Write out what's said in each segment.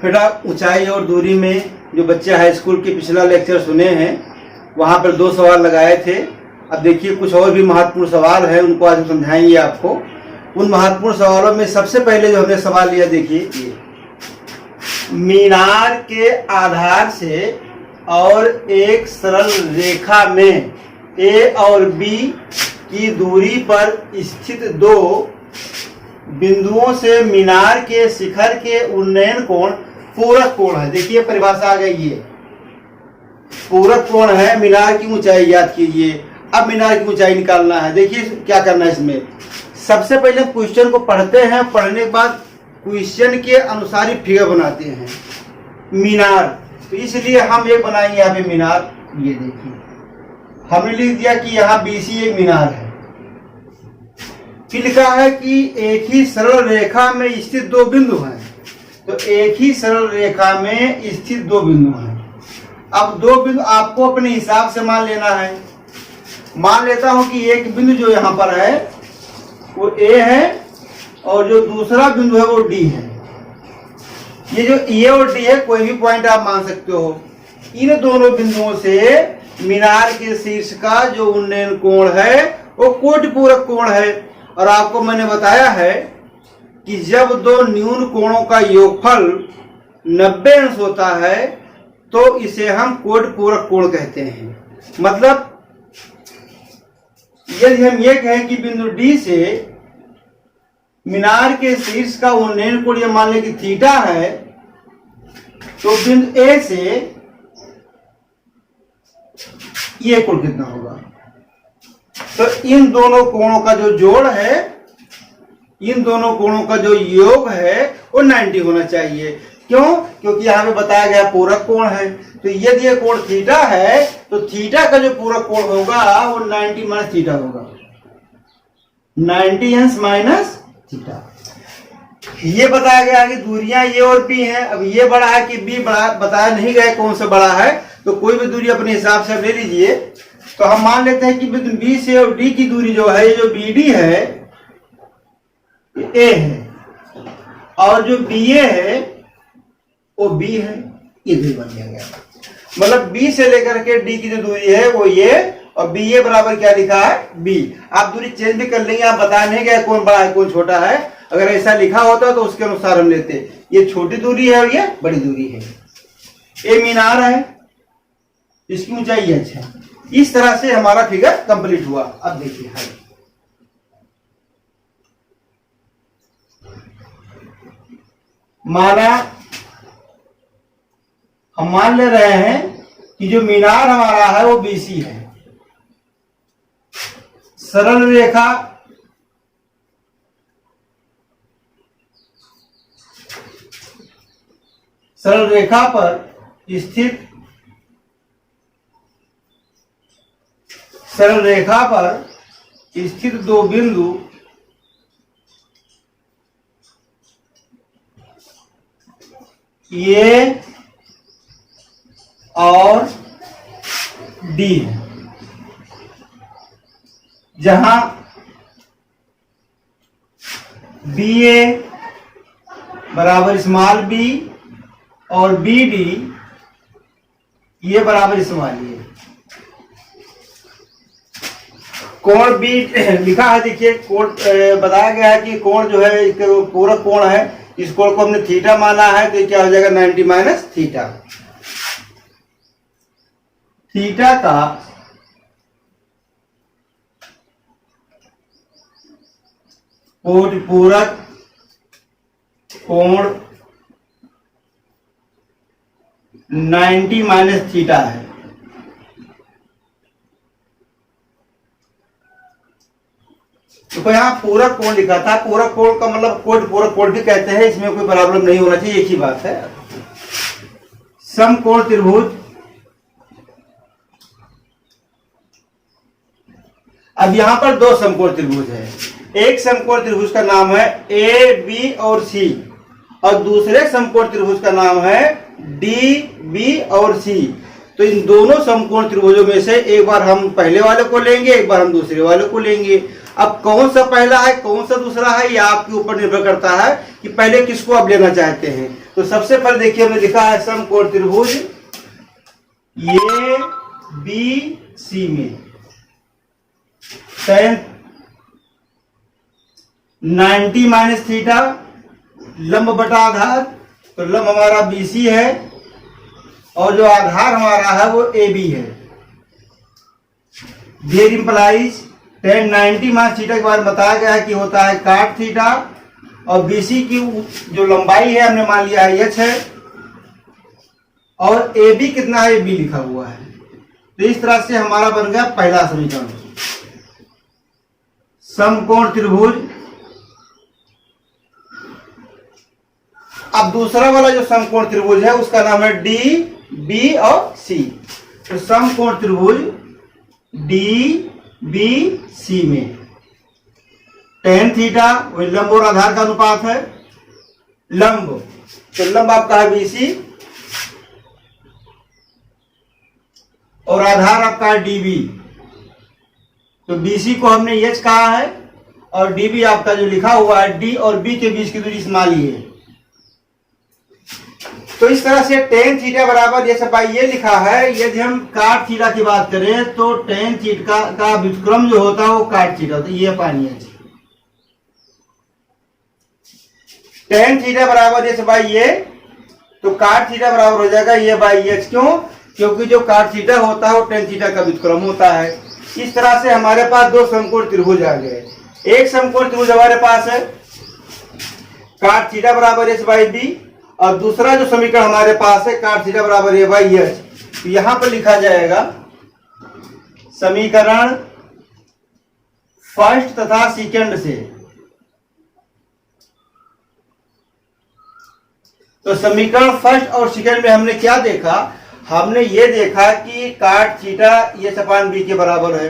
बेटा ऊंचाई और दूरी में जो बच्चे हाई स्कूल के पिछला लेक्चर सुने हैं वहाँ पर 2 सवाल लगाए थे। अब देखिए कुछ और भी महत्वपूर्ण सवाल हैं, उनको आज हम समझाएंगे आपको। उन महत्वपूर्ण सवालों में सबसे पहले जो हमने सवाल लिया, देखिए ये मीनार के आधार से और एक सरल रेखा में ए और बी की दूरी पर स्थित 2 बिंदुओं से मीनार के शिखर के उन्नयन कोण पूरक कोण है। देखिए परिभाषा आ गई, ये पूरक कोण है। मीनार की ऊंचाई याद कीजिए। अब मीनार की ऊंचाई निकालना है। देखिए क्या करना है इसमें, सबसे पहले क्वेश्चन को पढ़ते हैं, पढ़ने के बाद क्वेश्चन के अनुसार ही फिगर बनाते हैं। मीनार, तो इसलिए हम एक बनाएंगे यहाँ पे मीनार। ये देखिए हमने लिख दिया कि यहाँ BC एक मीनार है। फिर लिखा है कि एक ही सरल रेखा में स्थित 2 बिंदु हैं। तो एक ही सरल रेखा में स्थित 2 बिंदु हैं। अब 2 बिंदु आपको अपने हिसाब से मान लेना है। मान लेता हूं कि एक बिंदु जो यहाँ पर है वो A है और जो दूसरा बिंदु है वो D है। ये जो A और D है कोई भी पॉइंट आप मान सकते हो। इन दोनों बिंदुओं से मीनार के शीर्ष का जो उन्नयन कोण है वो कोटि पूरक कोण है। और आपको मैंने बताया है कि जब 2 न्यून कोणों का योगफल 90 अंश होता है तो इसे हम कोटि पूरक कोण कहते हैं। मतलब यदि हम ये कहें कि बिंदु D से मीनार के शीर्ष का उन्नयन कोण मान लें कि थीटा है, तो बिंदु A से ये कोण कितना होगा? तो इन दोनों कोणों का जो जोड़ है, इन दोनों कोणों का जो योग है वो 90 होना चाहिए। क्यों? क्योंकि यहाँ पे बताया गया पूरक कोण है। तो यदि ये कोण थीटा है तो थीटा का जो पूरक कोण होगा वो 90 माइनस थीटा होगा, 90 अंश माइनस थीटा। ये बताया गया कि दूरियां ए और बी हैं। अब ये बड़ा है कि बी बड़ा, बताया नहीं गया कौन सा बड़ा है। तो कोई भी दूरी अपने हिसाब से ले लीजिए। तो हम मान लेते हैं कि बिंदु बी से और डी की दूरी जो है, जो BD है ये A है और जो BA है वो B है। ये दूरी बन गया। मतलब B से लेकर के D की जो दूरी है वो ये, और BA बराबर क्या लिखा है B। आप दूरी चेंज भी कर लेंगे, आप बता नहीं गए कौन बड़ा है कौन छोटा है। अगर ऐसा लिखा होता तो उसके अनुसार हम लेते। ये छोटी दूरी है और ये बड़ी दूरी है। ये मीनार है, इसकी ऊंचाई h है। इस तरह से हमारा फिगर कंप्लीट हुआ। अब देखिए हाइट, माना हम मान ले रहे हैं कि जो मीनार हमारा है वो BC है। सरल रेखा पर स्थित सरल रेखा पर स्थित 2 बिंदु A और D है, जहां BA बराबर स्मॉल b और BD ये बराबर स्मॉल ए। कोण B लिखा है, देखिए कोण बताया गया है कि कोण जो है एक पूरक कोण है। इस कोण को हमने थीटा माना है तो क्या हो जाएगा 90 माइनस थीटा। थीटा का कोटि पूरक कोण 90 माइनस थीटा है। तो यहाँ पूरक कोण लिखा था। पूरक कोण का मतलब कोटि पूरक कोण भी कहते हैं, इसमें कोई प्रॉब्लम नहीं होना चाहिए, एक ही बात है। समकोण त्रिभुज, अब यहां पर 2 समकोण त्रिभुज है। एक समकोण त्रिभुज का नाम है AB और C और दूसरे समकोण त्रिभुज का नाम है DB और C। तो इन दोनों समकोण त्रिभुजों में से एक बार हम पहले वाले को लेंगे, एक बार हम दूसरे वाले को लेंगे। अब कौन सा पहला है कौन सा दूसरा है, ये आपके ऊपर निर्भर करता है कि पहले किसको आप लेना चाहते हैं। तो सबसे पहले देखिए हमने लिखा है समकोण त्रिभुज ए बी सी में tan 90 माइनस थीटा लंब बटा आधार, तो लंब हमारा BC है और जो आधार हमारा है वो AB है। There implies tan 90 minus theta के बारे में बताया गया है कि होता है काट थीटा, और BC की जो लंबाई है हमने मान लिया है h है, और AB कितना है B लिखा हुआ है। तो इस तरह से हमारा बन गया पहला समीकरण समकोण त्रिभुज। अब दूसरा वाला जो समकोण त्रिभुज है उसका नाम है डी बी और सी। तो समकोण त्रिभुज डी बी सी में tan थीटा वही लंब और आधार का अनुपात है, लंब तो लंब आपका है BC और आधार आपका है DB। तो BC को हमने H कहा है और DB आपका जो लिखा हुआ है D और B के बीच की दूरी इस्माली है। तो इस तरह से tan थीटा बराबर ये सब ये लिखा है। यदि हम काट थीटा की बात करें तो tan थीटा का व्युत्क्रम जो होता है वो काट थीटा होता है, ये पानी है। tan थीटा बराबर ये सब ये, तो काट थीटा बराबर हो जाएगा ये बाई एच। क्यों? क्योंकि जो काट थीटा होता है वो tan थीटा का व्युत्क्रम होता है। इस तरह से हमारे पास दो समकोण त्रिभुज आ गए। एक समकोण त्रिभुज हमारे पास है काट थीटा बराबर एच बाई बी, और दूसरा जो समीकरण हमारे पास है काट थीटा बराबर ए बाई एच। तो यहां पर लिखा जाएगा समीकरण फर्स्ट तथा सेकंड से। तो समीकरण फर्स्ट और सेकंड में हमने क्या देखा? हमने ये देखा कि काट थीटा ये अपान बी के बराबर है।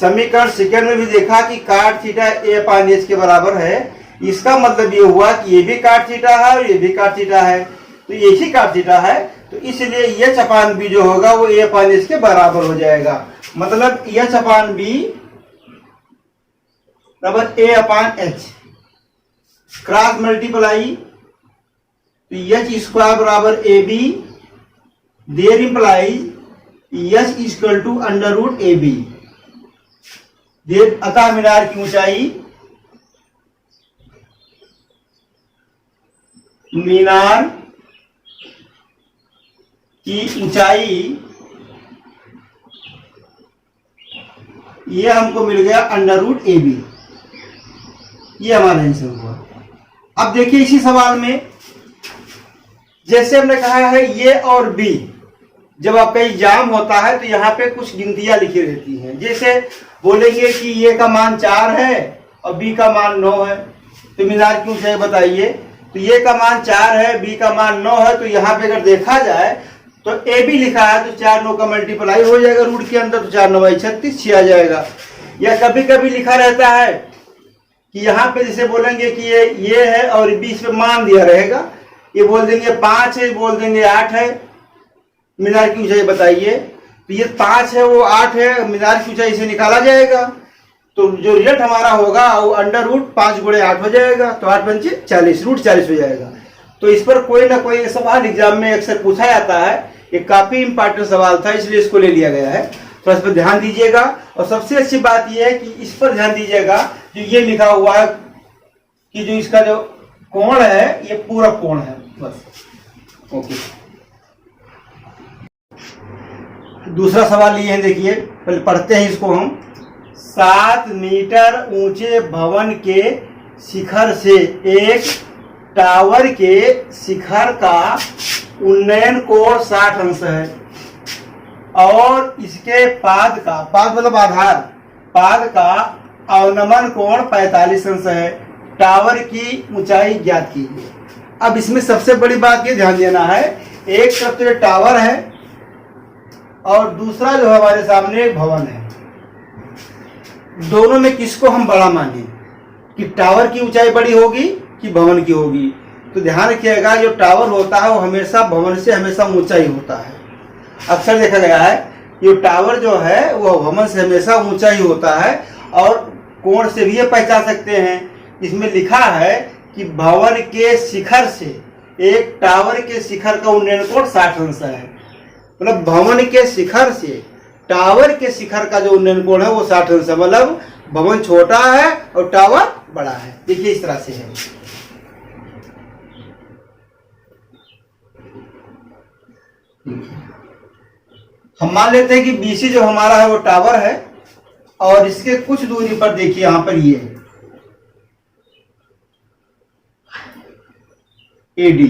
समीकरण सेकंड में भी देखा कि काट थीटा ए अपान एच के बराबर है। इसका मतलब ये हुआ कि ये भी काट थीटा है और ये भी काट थीटा है, तो ये ही काट थीटा है, तो इसलिए एच अपान बी जो होगा वो ए अपान एच के बराबर हो जाएगा। मतलब एच अपान बी बराबर A upon H, cross multiply तो एच स्क्वायर बराबर A B, there implies H equal to under root A B. अतः मीनार की ऊंचाई मीनार की ऊंचाई ये हमको मिल गया अंडर रूट ए बी। ये हमारा आंसर हुआ। अब देखिए इसी सवाल में जैसे हमने कहा है ये और बी, जब आपका एग्जाम होता है तो यहाँ पे कुछ गिनतियां लिखी रहती हैं। जैसे बोलेंगे कि ये का मान 4 है और बी का मान 9 है, तो मीनार की ऊंचाई बताइए। तो ये का मान 4 है, बी का मान 9 है, तो यहाँ पे अगर देखा जाए तो ए बी लिखा है तो 4 9 का मल्टीप्लाई हो जाएगा रूट के अंदर, तो 4 9 36 6 आ जाएगा। या कभी कभी लिखा रहता है कि यहाँ पे जैसे बोलेंगे कि ये है और बी इसमें मान दिया रहेगा, ये बोल देंगे 5 है, बोल देंगे 8 है, मीनार की ऊंचाई बताइए। तो ये 5 है वो 8 है, मीनार की ऊंचाई से निकाला जाएगा, तो जो रिजल्ट हमारा होगा वो अंडर रूट 5 गुणे 8 हो जाएगा, तो 8 पंचे 40 रूट 40 हो जाएगा। तो इस पर कोई ना कोई सवाल एग्जाम में अक्सर पूछा जाता है, ये काफी इंपॉर्टेंट सवाल था इसलिए इसको ले लिया गया है। तो इस पर ध्यान दीजिएगा। और सबसे अच्छी बात यह है कि इस पर ध्यान दीजिएगा जो ये लिखा हुआ है कि जो इसका जो कोण है ये पूरा कोण है बस। ओके, दूसरा सवाल ये है, देखिए पहले पढ़ते हैं इसको हम। 7 मीटर ऊंचे भवन के शिखर से एक टावर के शिखर का उन्नयन कोण 60 अंश है और इसके पाद मतलब आधार, पाद का अवनमन कोण 45 अंश है। टावर की ऊंचाई ज्ञात कीजिए। अब इसमें सबसे बड़ी बात ये ध्यान देना है, एक तरफ तो ये टावर है और दूसरा जो हमारे सामने एक भवन है। दोनों में किसको हम बड़ा माने, कि टावर की ऊंचाई बड़ी होगी कि भवन की होगी? तो ध्यान रखिएगा जो टावर होता है वो हमेशा भवन से हमेशा ऊंचा ही होता है। अक्सर देखा गया है ये टावर जो है वो भवन से हमेशा ऊंचा ही होता है। और कोण से भी ये पहचान सकते हैं, इसमें लिखा है कि भवन के शिखर से, एक टावर के शिखर का उन्नयन कोण 60 अंश है। मतलब भवन के शिखर से टावर के शिखर का जो उन्नयन कोण है वो 60 अंश है। मतलब भवन छोटा है और टावर बड़ा है। देखिए इस तरह से है। हम मान लेते हैं कि बीसी जो हमारा है वो टावर है और इसके कुछ दूरी पर देखिए यहां पर ये एडी,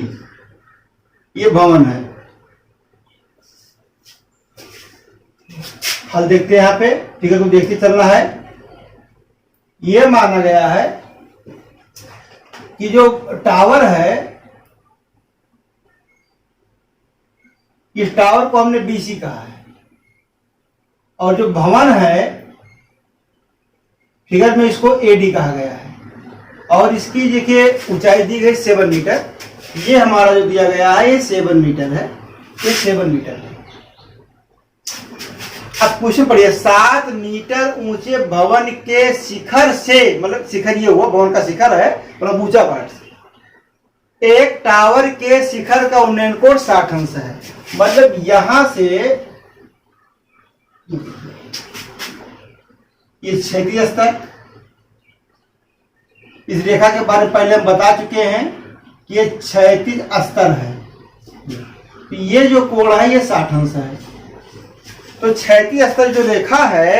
ये भवन है। हल देखते हैं यहां पे, फिगर को देखते चलना है। यह माना गया है कि जो टावर है, इस टावर को हमने बीसी कहा है और जो भवन है फिगर में इसको एडी कहा गया है और इसकी देखिए ऊंचाई दी गई 7 मीटर। ये हमारा जो दिया गया है ये 7 मीटर है, ये 7 मीटर है। अब क्वेश्चन पढ़िए, 7 मीटर ऊंचे भवन के शिखर से, मतलब शिखर ये हुआ भवन का शिखर है, मतलब ऊंचा पार्ट से एक टावर के शिखर का उन्नयन कोण 60 अंश है। मतलब यहां से ये क्षैतिज स्तर, इस रेखा के बारे में पहले हम बता चुके हैं कि ये क्षैतिज स्तर है। तो ये जो कोण है ये 60 अंश है। तो क्षैतिज स्तर जो रेखा है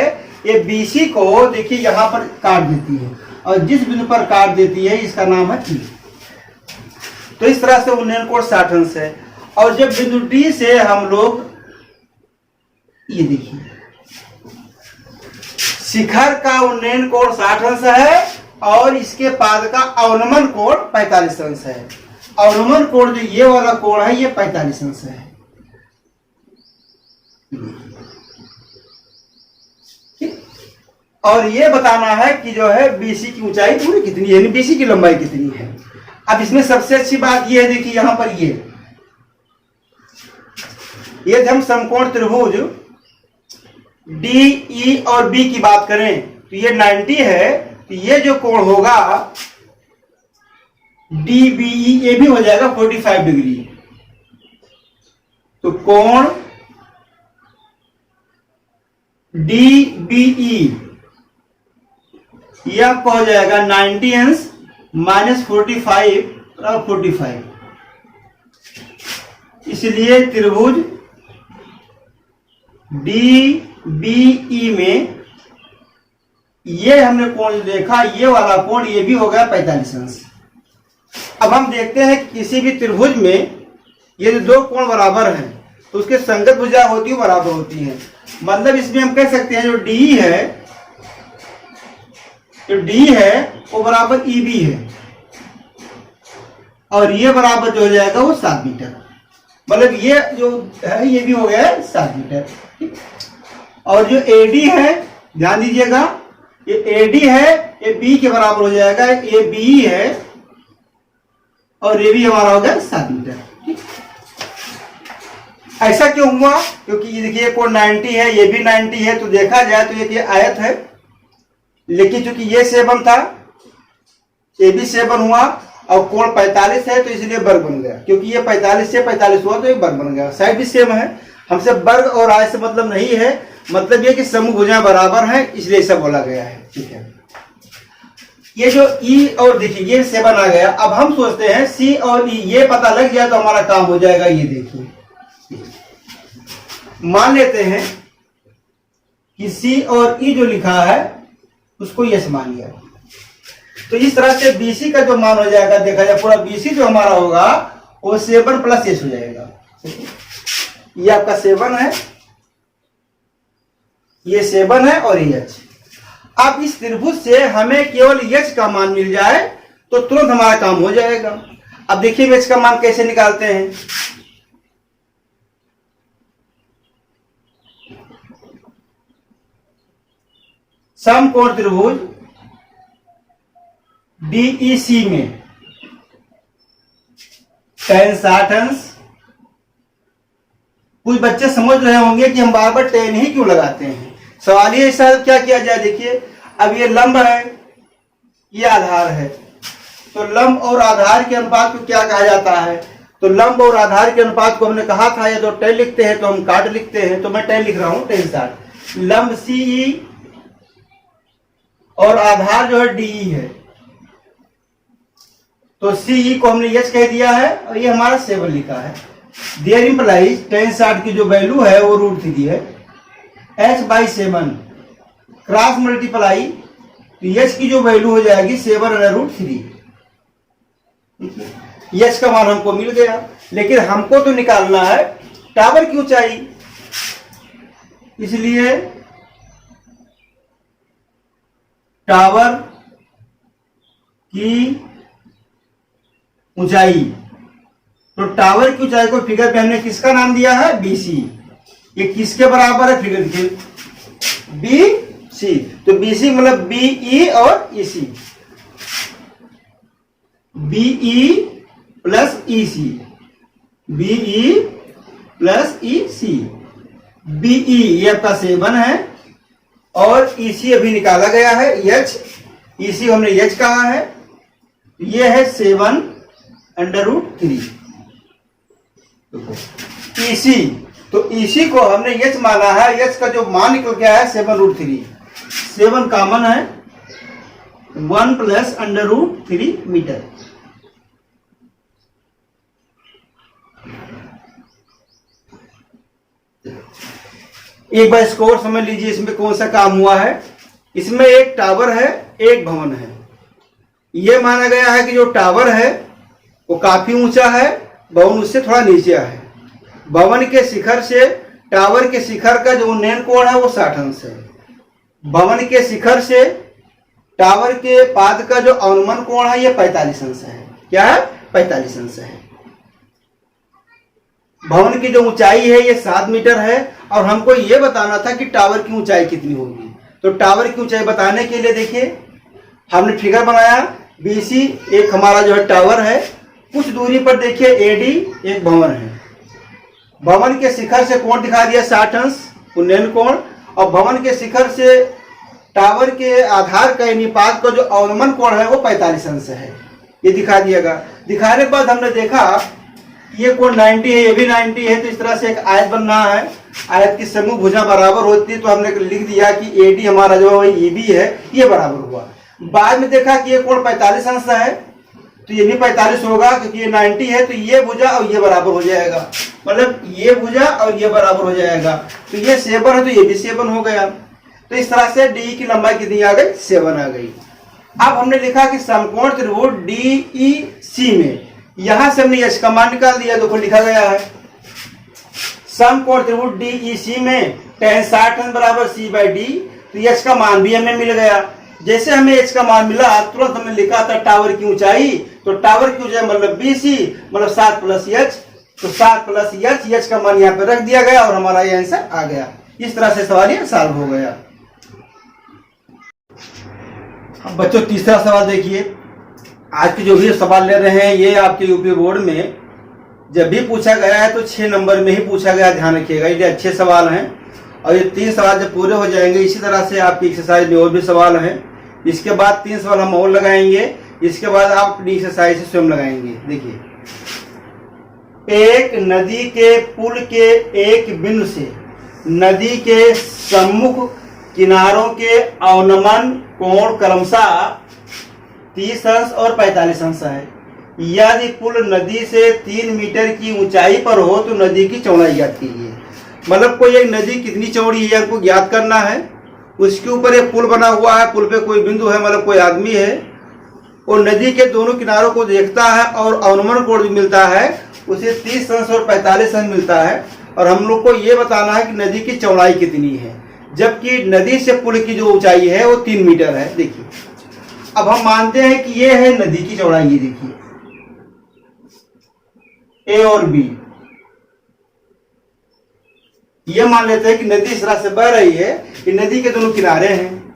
ये बीसी को देखिए यहां पर काट देती है और जिस बिंदु पर काट देती है इसका नाम है टी। तो इस तरह से उन्नयन कोण 60 अंश है। और जब बिंदु डी से हम लोग ये देखिए शिखर का उन्नयन कोण 60 अंश है और इसके पाद का अवनमन कोण 45 अंश है। अवनमन कोण जो ये वाला कोण है ये 45 अंश है। और ये बताना है कि जो है बीसी की ऊंचाई पूरी कितनी है, यानी बीसी की लंबाई कितनी है। अब इसमें सबसे अच्छी बात ये है, देखिए यहां पर ये हम समकोण त्रिभुज डी ई और बी की बात करें तो ये 90 है। तो ये जो कोण होगा डी बी ई, ये भी हो जाएगा 45 डिग्री। तो कोण डी बी ई यह आपको हो जाएगा 90 अंश माइनस 45 और 45। इसलिए त्रिभुज डी बी ई में ये हमने कोण देखा, ये वाला कोण ये भी हो गया 45 अंश। अब हम देखते हैं कि किसी भी त्रिभुज में ये दो कोण बराबर हैं तो उसके संगत भुजा होती है बराबर होती है। मतलब इसमें हम कह सकते हैं जो डी है वो बराबर ई बी है और ये बराबर जो हो जाएगा वो 7 मीटर। मतलब ये जो है ये भी हो गया 7 मीटर। और जो एडी है ध्यान दीजिएगा, ये एडी है ये बी के बराबर हो जाएगा, ये बी है और ये भी हमारा हो गया 7 मीटर। ऐसा क्यों हुआ? क्योंकि ये देखिए कोण 90 है, ये भी 90 है। तो देखा जाए तो ये आयत है, लेकिन चूंकि ये 7 था ये भी 7 हुआ और कोण 45 है तो इसलिए वर्ग बन गया। क्योंकि ये 45 से 45 हुआ तो ये वर्ग बन गया। साइड भी सेम है। हमसे वर्ग और आयत से मतलब नहीं है, मतलब ये कि समूह भुजाएं बराबर हैं इसलिए ऐसा बोला गया है। ठीक है, ये जो ई और देखिए ये 7 आ गया। अब हम सोचते हैं सी और ई ये पता लग जाए तो हमारा काम हो जाएगा। ये देखिए मान लेते हैं कि सी और ई जो लिखा है उसको यस मान लिया। तो इस तरह से बीसी का जो मान हो जाएगा, देखा जाए पूरा बीसी जो हमारा होगा वो 7 प्लस एच हो जाएगा। ये आपका 7 है, ये 7 है और ये एच। अब इस त्रिभुज से हमें केवल एच का मान मिल जाए तो तुरंत हमारा काम हो जाएगा। अब देखिए एच का मान कैसे निकालते हैं। समकोण त्रिभुज डीईसी में tan 60 अंश। कुछ बच्चे समझ रहे होंगे कि हम बार बार tan ही क्यों लगाते हैं। सवाल ये सर क्या किया जाए, देखिए अब ये लंब है ये आधार है तो लंब और आधार के अनुपात को क्या कहा जाता है, तो लंब और आधार के अनुपात को हमने कहा था, या तो tan लिखते हैं तो हम काट लिखते हैं, तो मैं tan लिख रहा हूं, tan 60। लंब CE और आधार जो है DE है, तो CE को हमने H कह दिया है और ये हमारा 7 लिखा है। देयर इंप्लाइज tan 60 की जो वैल्यू है वो √3 है। H/7 क्रॉस मल्टीप्लाई, तो H की जो वैल्यू हो जाएगी 7/√3। H का मान हमको मिल गया, लेकिन हमको तो निकालना है टावर की ऊंचाई, इसलिए टावर की ऊंचाई, तो टावर की ऊंचाई को फिगर पे हमने किसका नाम दिया है? BC। ये किसके बराबर है? फिगर के BC, तो BC मतलब BE और EC, BE plus EC, BE plus EC। BE ये आपका 7 है और EC अभी निकाला गया है H, EC हमने H कहा है, ये है 7/√3। EC, तो EC को हमने H माना है, H का जो मान निकल गया है 7/√3, 7 कॉमन है, 1 प्लस √3 मीटर। एक बार इसको और समझ लीजिए, इसमें कौन सा काम हुआ है। इसमें एक टावर है, एक भवन है। यह माना गया है कि जो टावर है वो काफी ऊंचा है, भवन उससे थोड़ा नीचे है। भवन के शिखर से टावर के शिखर का जो उन्नयन कोण है वो 60 अंश है। भवन के शिखर से टावर के पाद का जो अवनमन कोण है ये 45 अंश है। क्या है? 45 अंश है। भवन की जो ऊंचाई है ये 7 मीटर है और हमको ये बताना था कि टावर की ऊंचाई कितनी होगी। तो टावर की ऊंचाई बताने के लिए देखिए हमने फिगर बनाया। BC एक हमारा जो है टावर है, कुछ दूरी पर देखिए AD एक भवन है। भवन के शिखर से कोण दिखा दिया 60 अंश उन्नयन कोण, और भवन के शिखर से टावर के आधार का निपात का जो अवनमन कोण है वो 45 अंश है, ये दिखा दिएगा। दिखाने के बाद हमने देखा ये कोण 90 है, ये भी 90 है, तो इस तरह से एक आयत बन रहा है। आयत की समूह भुजा बराबर होती है, तो हमने लिख दिया कि AD हमारा जो है EB है, ये बराबर हुआ। बाद में देखा कि ये कोण 45 अंश है, तो ये भी 45 होगा क्योंकि ये 90 है, तो ये भुजा और ये बराबर हो जाएगा, मतलब ये भुजा और ये बराबर हो जाएगा। तो ये 7 है तो ये भी 7 हो गया। तो इस तरह से DE की लंबाई कितनी आ गई? 7 आ गई। अब हमने लिखा कि समकोण त्रिभुज DEC में, यहां से हमने H का मान निकाल दिया, देखो लिखा गया है समकोण त्रिभुज DEC में tan 60 बराबर C/D, तो H का मान भी हमें मिल गया। जैसे हमें H का मान मिला तुरंत हमने लिखा था टावर की ऊंचाई, तो टावर की ऊंचाई मतलब BC मतलब 7 प्लस H, तो 7 प्लस H का मान यहाँ पे रख दिया गया और हमारा ये आंसर आ गया। इस तरह से सवाल ये सॉल्व हो गया। अब बच्चों तीसरा सवाल देखिए। आज के जो भी सवाल ले रहे हैं ये आपके यूपी बोर्ड में जब भी पूछा गया है तो 6 नंबर में ही पूछा गया, ध्यान रखिएगा। ये अच्छे सवाल हैं और ये 3 सवाल जब पूरे हो जाएंगे, इसी तरह से आपकी एक्सरसाइज में और भी सवाल हैं। इसके बाद 3 सवाल हम और लगाएंगे, इसके बाद आप अपनी एक्सरसाइज से स्वयं लगाएंगे। देखिए, एक नदी के पुल के एक बिंदु से नदी के सम्मुख किनारों के अवनमन कोण क्रमशः 30 अंश और 45 अंश है। यदि पुल नदी से 3 मीटर की ऊंचाई पर हो तो नदी की चौड़ाई ज्ञात कीजिए। मतलब कोई एक नदी कितनी चौड़ी है हमको ज्ञात करना है। उसके ऊपर एक पुल बना हुआ है, पुल पे कोई बिंदु है, मतलब कोई आदमी है, और नदी के दोनों किनारों को देखता है और अवनमन कोण भी मिलता है, उसे 30 अंश और 45 अंश मिलता है। और हम लोग को ये बताना है कि नदी की चौड़ाई कितनी है, जबकि नदी से पुल की जो ऊंचाई है वो 3 मीटर है। देखिए, अब हम मानते हैं कि ये है नदी की चौड़ाई, ये देखिए A और B, ये मान लेते हैं कि नदी इस तरह से बह रही है, ये नदी के दोनों किनारे हैं,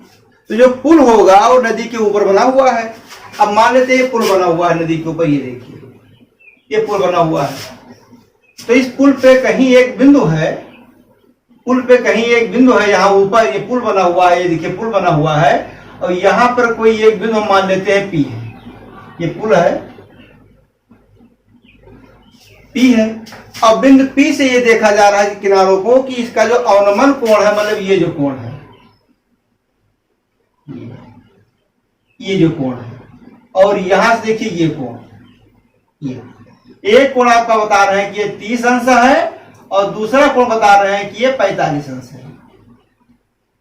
तो जो पुल होगा वो नदी के ऊपर बना हुआ है। अब मान लेते हैं ये पुल बना हुआ है नदी के ऊपर, ये देखिए ये पुल बना हुआ है। तो इस पुल पे कहीं एक बिंदु है, पुल पे कहीं एक बिंदु है, यहाँ ऊपर ये पुल बना हुआ है, ये देखिए पुल बना हुआ है, और यहाँ पर कोई एक बिंदु हम मान लेते हैं P है, ये पुल है, P है। अब बिंदु P से ये देखा जा रहा है कि किनारों को कि इसका जो अवनमन कोण है, मतलब ये जो कोण है, ये जो कोण है, और यहां से देखिए ये कोण, ये एक कोण आपका बता रहे हैं कि ये 30 अंश है और दूसरा कोण बता रहे हैं कि ये 45 अंश है।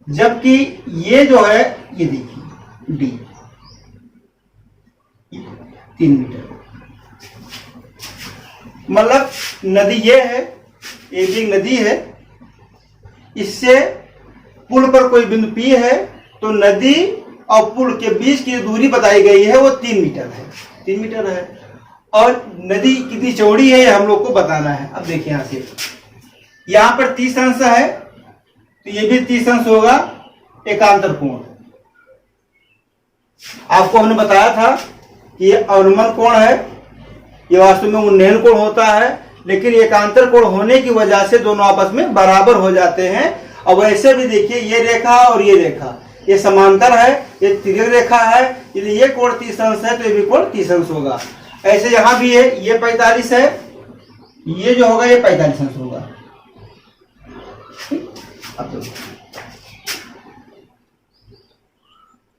जबकि ये जो है, ये देखिए डी 3 मीटर, मतलब नदी ये है, एक एक नदी है, इससे पुल पर कोई बिंदु P है तो नदी और पुल के बीच की दूरी बताई गई है वो 3 मीटर है, 3 मीटर है। और नदी कितनी चौड़ी है हम लोग को बताना है। अब देखिए यहां से, यहां पर 30 अंश है तो ये भी 30 अंश होगा, एकांतर कोण। आपको हमने बताया था कि ये अवनमन कोण है, ये वास्तव में उन्नयन कोण होता है, लेकिन एकांतर कोण होने की वजह से दोनों आपस में बराबर हो जाते हैं। और वैसे भी देखिए ये रेखा और ये रेखा ये समांतर है, ये तिर्यक रेखा है, यदि ये कोण 30 अंश है तो ये भी कोण 30 अंश होगा। ऐसे यहां भी है, ये 45 है, ये जो होगा ये 45 अंश होगा। अब तो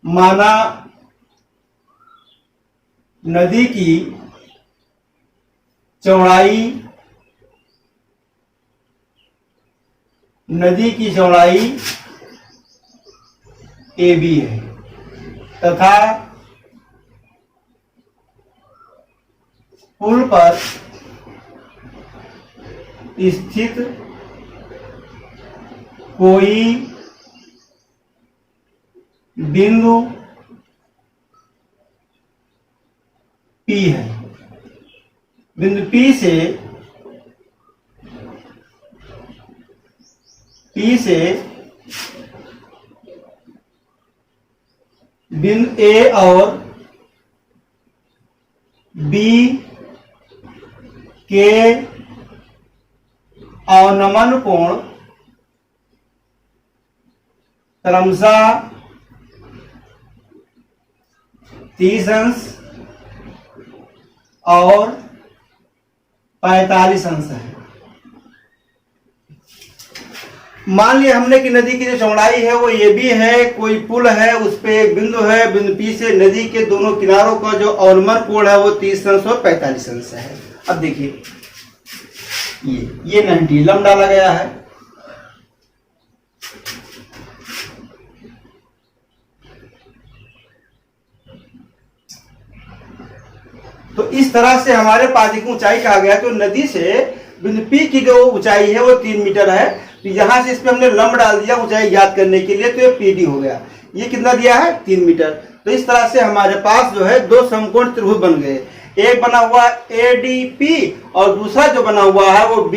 माना नदी की चौड़ाई, नदी की चौड़ाई AB है तथा पुल पर स्थित कोई बिंदु P है। बिंदु P से बिंदु A और B के अवनमन कोण क्रमशः 30 अंश और 45 अंश है। मान लिया हमने कि नदी की जो चौड़ाई है वो ये भी है, कोई पुल है, उस पे एक बिंदु है, बिंदु P से नदी के दोनों किनारों का जो अवनमन कोण है वो 30 अंश और 45 अंश है। अब देखिए ये 90 लंब डाला गया है। तो इस तरह से हमारे पास की ऊंचाई कहा गया, तो नदी से बिंदु P की जो ऊंचाई है वो 3 मीटर है। तो यहां से इस पे हमने लंब डाल दिया ऊंचाई ज्ञात करने के लिए, तो ये PD हो गया। ये कितना दिया है? 3 मीटर। तो इस तरह से हमारे पास जो है दो समकोण त्रिभुज बन गए। एक बना हुआ ADP और दूसरा जो बना हुआ है वो B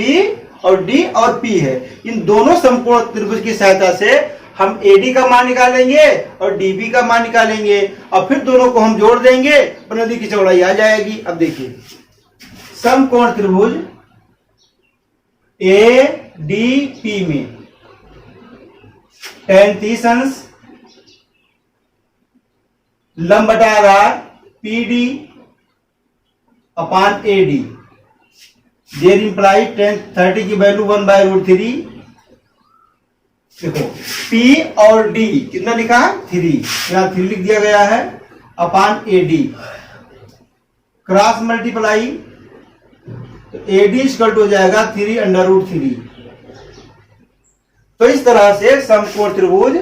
और D और P है। इन दोनों समकोण त्रिभुज की सहायता से हम AD का मान निकालेंगे और DB का मान निकालेंगे और फिर दोनों को हम जोड़ देंगे और नदी की चौड़ाई आ जाएगी। अब देखिए समकोण त्रिभुज ADP में tan 30 अंश लंब बटा आधार PD upon AD, there imply tan 30 की वैल्यू 1/√3। देखो P और D कितना लिखा है? 3, यहाँ 3 लिख दिया गया है, अपान AD क्रॉस मल्टीप्लाई, तो AD इक्वल टू हो जाएगा 3/√3। तो इस तरह से समकोण त्रिभुज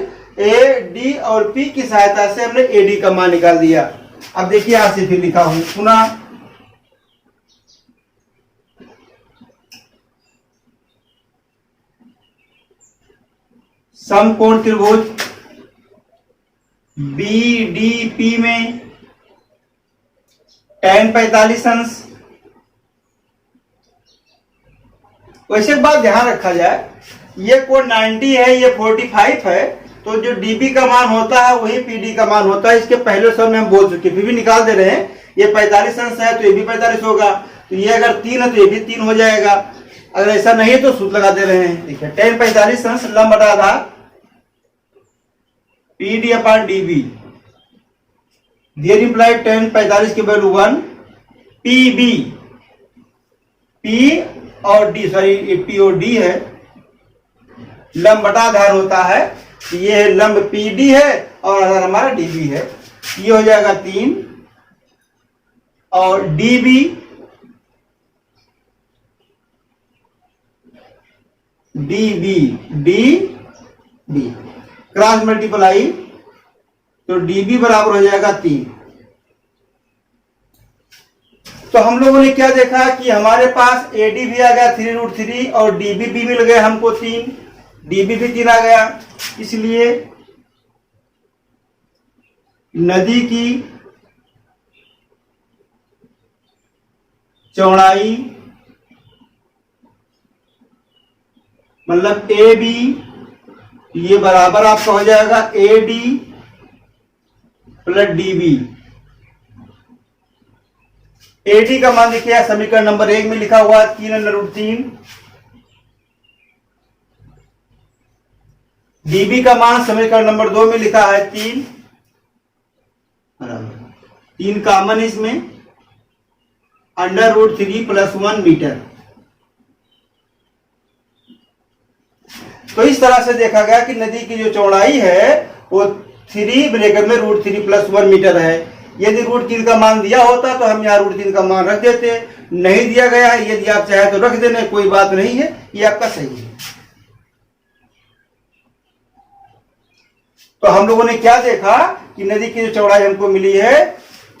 AD और P की सहायता से हमने AD का मान निकाल दिया। अब देखिए यहां से फिर लिखा हूं पुनः समकोण त्रिभुज BDP में tan 45 अंश। वैसे एक बात ध्यान रखा जाए, ये कोण 90 है, ये 45 है, तो जो DB का मान होता है वही PD का मान होता है। इसके पहले समय हम बोल चुके, फिर भी निकाल दे रहे हैं। ये 45 अंश है तो ये भी 45 होगा, तो ये अगर 3 है तो ये भी 3 हो जाएगा। अगर ऐसा नहीं है तो सूत्र लगा दे रहे हैं। देखिए tan 45 अंश लंब बटा आधार PD upon DB, there imply tan 45 की वैल्यू 1 PB पी और डी, सॉरी पी और डी है, लंब बटा आधार होता है, ये है लंब पी डी है और आधार हमारा डी बी है, ये हो जाएगा 3 और डी बी क्रॉस मल्टीप्लाई तो डीबी बराबर हो जाएगा 3। तो हम लोगों ने क्या देखा कि हमारे पास एडी भी आ गया 3√3 और डीबी भी मिल गया हमको 3, डीबी भी 3 आ गया। इसलिए नदी की चौड़ाई मतलब ए बी ये बराबर आपका हो जाएगा A D plus D B. A D का मान देखिए समीकरण नंबर 1 में लिखा हुआ 3√3, डीबी का मान समीकरण नंबर 2 में लिखा है 3 बराबर 3 कॉमन इसमें √3 + 1 मीटर। तो इस तरह से देखा गया कि नदी की जो चौड़ाई है वो 3 ब्रैकेट में √3 + 1 मीटर है। यदि √3 का मान दिया होता तो हम यहाँ √3 का मान रख देते, नहीं दिया गया है, यदि आप चाहे तो रख देना, कोई बात नहीं है, ये आपका सही है। तो हम लोगों ने क्या देखा कि नदी की जो चौड़ाई हमको मिली है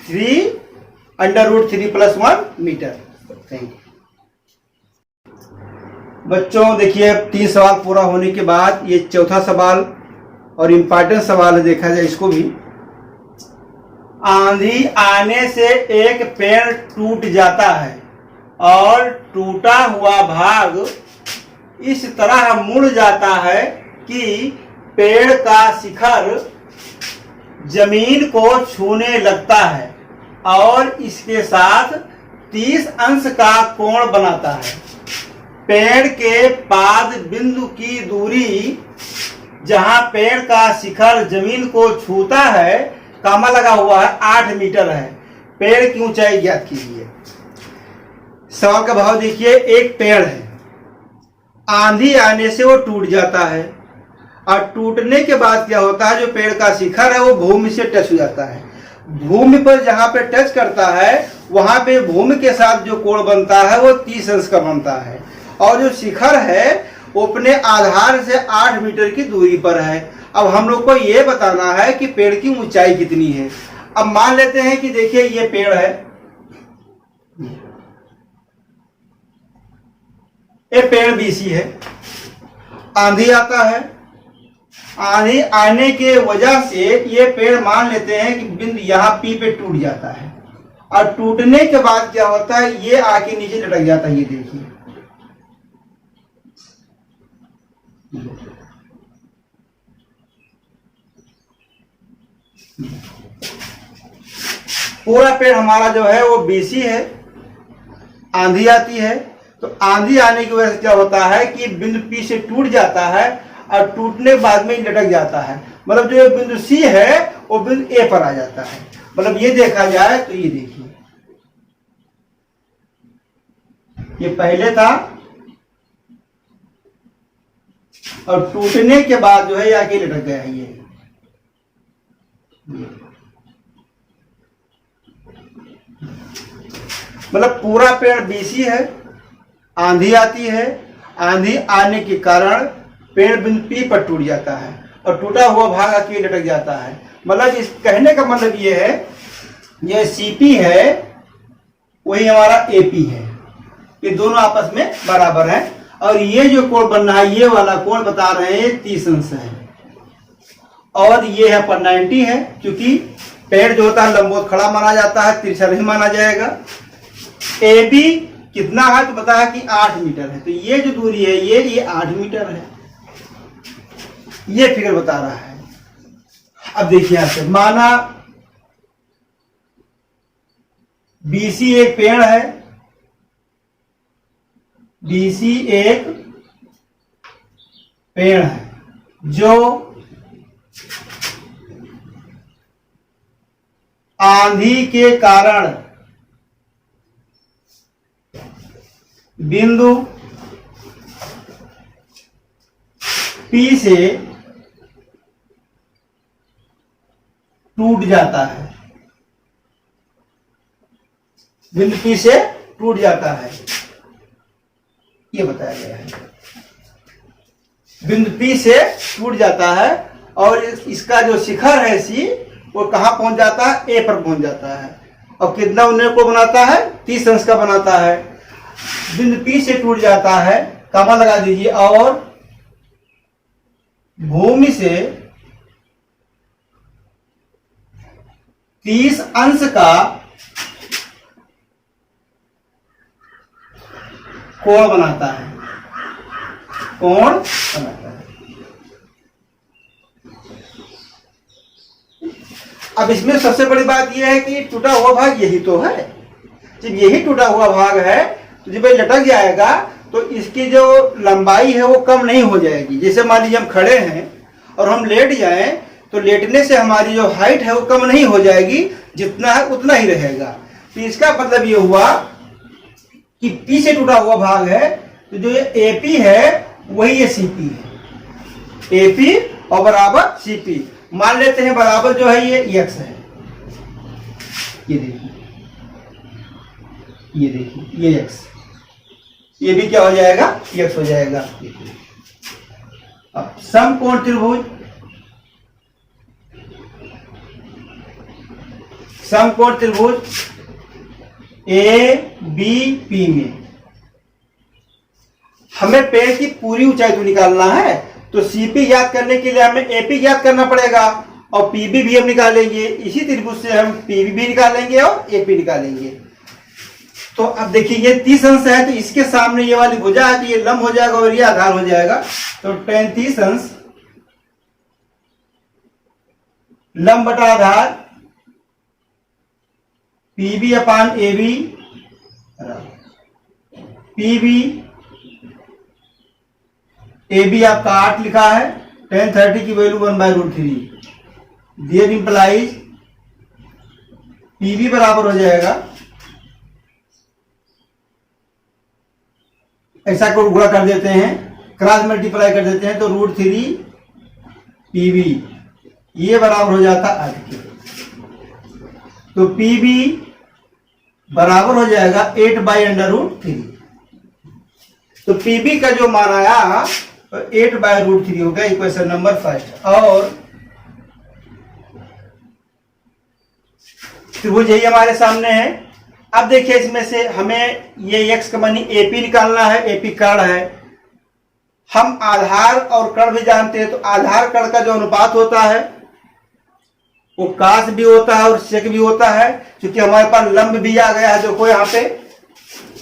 3 √3 + 1 मीटर। थैंक यू बच्चों। देखिए 3 सवाल पूरा होने के बाद ये चौथा सवाल और इम्पॉर्टेंट सवाल है, देखा जाए इसको भी। आंधी आने से एक पेड़ टूट जाता है और टूटा हुआ भाग इस तरह मुड़ जाता है कि पेड़ का शिखर जमीन को छूने लगता है और इसके साथ 30 अंश का कोण बनाता है। पेड़ के पाद बिंदु की दूरी जहां पेड़ का शिखर जमीन को छूता है, कामा लगा हुआ है, 8 मीटर है। पेड़ की ऊंचाई ज्ञात कीजिए। सवाल का भाव देखिए, एक पेड़ है, आंधी आने से वो टूट जाता है और टूटने के बाद क्या होता है, जो पेड़ का शिखर है वो भूमि से टच हो जाता है। भूमि पर जहां पे टच करता है वहां पे भूमि के साथ जो कोण बनता है वो 30 अंश का बनता है और जो शिखर है वो अपने आधार से 8 मीटर की दूरी पर है। अब हम लोग को ये बताना है कि पेड़ की ऊंचाई कितनी है। अब मान लेते हैं कि देखिए ये पेड़ है, ये पेड़ बीसी है, आंधी आता है, आंधी आने के वजह से ये पेड़ मान लेते हैं कि बिंदु यहाँ पी पे टूट जाता है और टूटने के बाद क्या होता है, ये आके नीचे लटक जाता है। ये देखिए पूरा पेड़ हमारा जो है वो बीसी है, आंधी आती है तो आंधी आने की वजह से क्या होता है कि बिंदु पी से टूट जाता है और टूटने के बाद में लटक जाता है। मतलब जो बिंदु सी है वो बिंदु ए पर आ जाता है। मतलब ये देखा जाए तो ये देखिए ये पहले था और टूटने के बाद जो है आगे लटक गया है। ये मतलब पूरा पेड़ बीसी है, आंधी आती है, आंधी आने के कारण पेड़ बिंदु पी पर टूट जाता है और टूटा हुआ भाग आके लटक जाता है। मतलब इस कहने का मतलब ये है, ये सीपी है वही हमारा एपी है, ये दोनों आपस में बराबर है और ये जो कोण बनना है, ये वाला कोण बता रहे हैं 30 अंश है और ये है पर 90 है, क्योंकि पेड़ जो होता है लंबवत खड़ा माना जाता है, तिरछा नहीं माना जाएगा। ए बी कितना है तो पता है कि 8 मीटर है, तो ये जो दूरी है ये 8 मीटर है, ये फिगर बता रहा है। अब देखिए आपसे माना बीसी एक पेड़ है, बीसी एक पेड़ है जो आंधी के कारण बिंदु P से टूट जाता है, बिंदु P से टूट जाता है, ये बताया गया है। बिंदु P से टूट जाता है और इसका जो शिखर है C वो कहाँ पहुंच जाता है, A पर पहुंच जाता है। और कितना उन्हें को बनाता है, 30 अंश का बनाता है। बिंदु P से टूट जाता है, कॉमा लगा दीजिए, और भूमि से 30 अंश का कोण बनाता है, कोण बनाता है। अब इसमें सबसे बड़ी बात यह है कि टूटा हुआ भाग यही तो है। जब यही टूटा हुआ भाग है तो जब ये लटक जाएगा तो इसकी जो लंबाई है वो कम नहीं हो जाएगी। जैसे मान लीजिए हम खड़े हैं और हम लेट जाएं तो लेटने से हमारी जो हाइट है वो कम नहीं हो जाएगी, जितना है उतना ही रहेगा। तो इसका मतलब ये हुआ कि P से टूटा हुआ भाग है तो जो ये AP है वही ये CP है। AP और बराबर CP मान लेते हैं, बराबर जो है ये X है। ये देखिए ये X, ये भी क्या हो जाएगा, X हो जाएगा। अब समकोण त्रिभुज, समकोण त्रिभुज ABP में हमें पेड़ की पूरी ऊंचाई तो निकालना है, तो CP याद करने के लिए हमें AP याद करना पड़ेगा और PB भी हम निकालेंगे। इसी त्रिभुज से हम PB भी निकालेंगे और AP निकालेंगे। तो अब देखिए ये 30 अंश है तो इसके सामने ये वाली भुजा है तो ये लंब हो जाएगा और ये आधार हो जाएगा। तो tan 30 अंश लंब बटा आधार PB अपान AB, PB AB आपका 8 लिखा है, tan 30 की वैल्यू 1/√3। देयर इंप्लाइज PB बराबर हो जाएगा, ऐसा को गुणा कर देते हैं, क्रॉस मल्टीप्लाई कर देते हैं तो √3 PB ये बराबर हो जाता 8 के। तो PB बराबर हो जाएगा 8/√3। तो PB का जो मान आया 8/√3 हो गया, इक्वेशन नंबर फर्स्ट। और त्रिभुज यही हमारे सामने है। अब देखिए इसमें से हमें ये x का मानी AP निकालना है, AP कर्ण है। हम आधार और कर्ण भी जानते हैं, तो आधार कर्ण का जो अनुपात होता है वो कास भी होता है और सेक भी होता है। क्योंकि हमारे पास लंब भी आ गया है देखो यहाँ पे,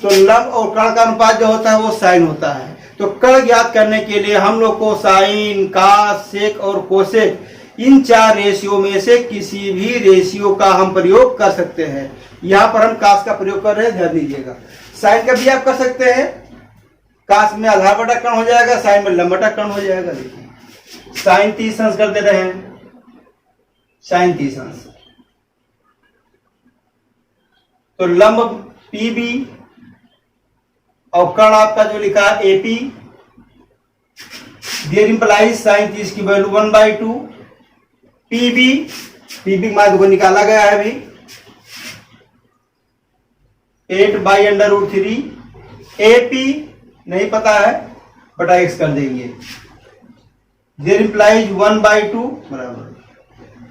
तो लंब और कर्ण का अनुपात जो होता है वो साइन होता है। तो कर्ण ज्ञात करने के लिए हम लोग को साइन, कास, सेक और कोसेक इन 4 रेशियो में से किसी भी रेशियो का हम प्रयोग कर सकते हैं। यहाँ पर हम कास का प्रयोग कर रहे हैं, ध्यान दीजिएगा। साइन का भी आप कर सकते हैं, कास में आधार बटा कर्ण हो जाएगा, साइन में लंब बटा कर्ण हो जाएगा। देखिए साइन 30 अंश कर दे रहे हैं, साइन 30 अंश। तो लंब PB और कर्ण आपका जो लिखा है AP, देयर इंप्लाइज साइन 30 की वैल्यू 1/2। PB मान को निकाला गया है अभी 8/√3। AP नहीं पता है, बटा x कर देंगे। देयर इंप्लाइज 1/2 बराबर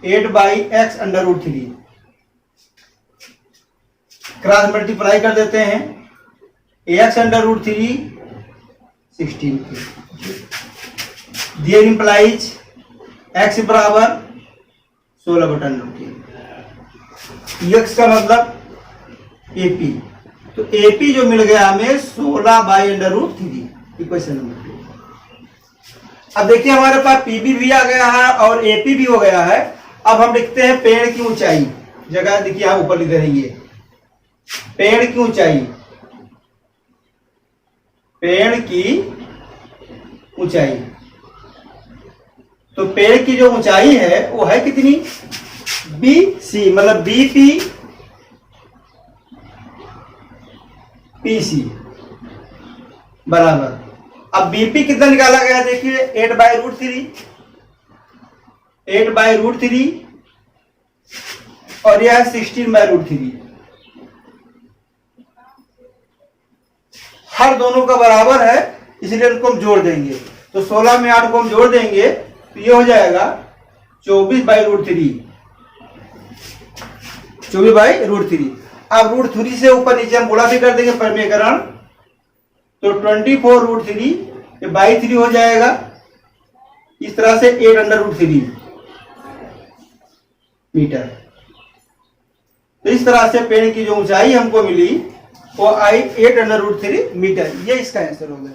8/x√3। क्रॉस मल्टीप्लाई कर देते हैं, x√3 16। देयर इंप्लाइज x बराबर 16/√3। x का मतलब AP, तो AP जो मिल गया हमें 16/√3, इक्वेशन नंबर 2। अब देखिए हमारे पास PB भी आ गया है और AP भी हो गया है। अब हम लिखते हैं पेड़ की ऊंचाई, जगह देखिए यहां ऊपर लिख रही है पेड़ की ऊंचाई, पेड़ की ऊंचाई। तो पेड़ की जो ऊंचाई है वो है कितनी, BC, मतलब BP PC। बराबर। अब बीपी कितना निकाला गया देखिए 8/√3, 8/√3 और यह है 16/√3। हर दोनों का बराबर है इसलिए उनको हम जोड़ देंगे। तो 16 में 8 को हम जोड़ देंगे तो ये हो जाएगा 24/√3, 24/√3। अब √3 से ऊपर नीचे हम गुणा भी कर देंगे परमीकरण, तो 24√3 ये बाई 3 हो जाएगा। इस तरह से 8√3 मीटर। तो इस तरह से पेड़ की जो ऊंचाई हमको मिली वो आई 8√3 मीटर। ये इसका आंसर हो गया।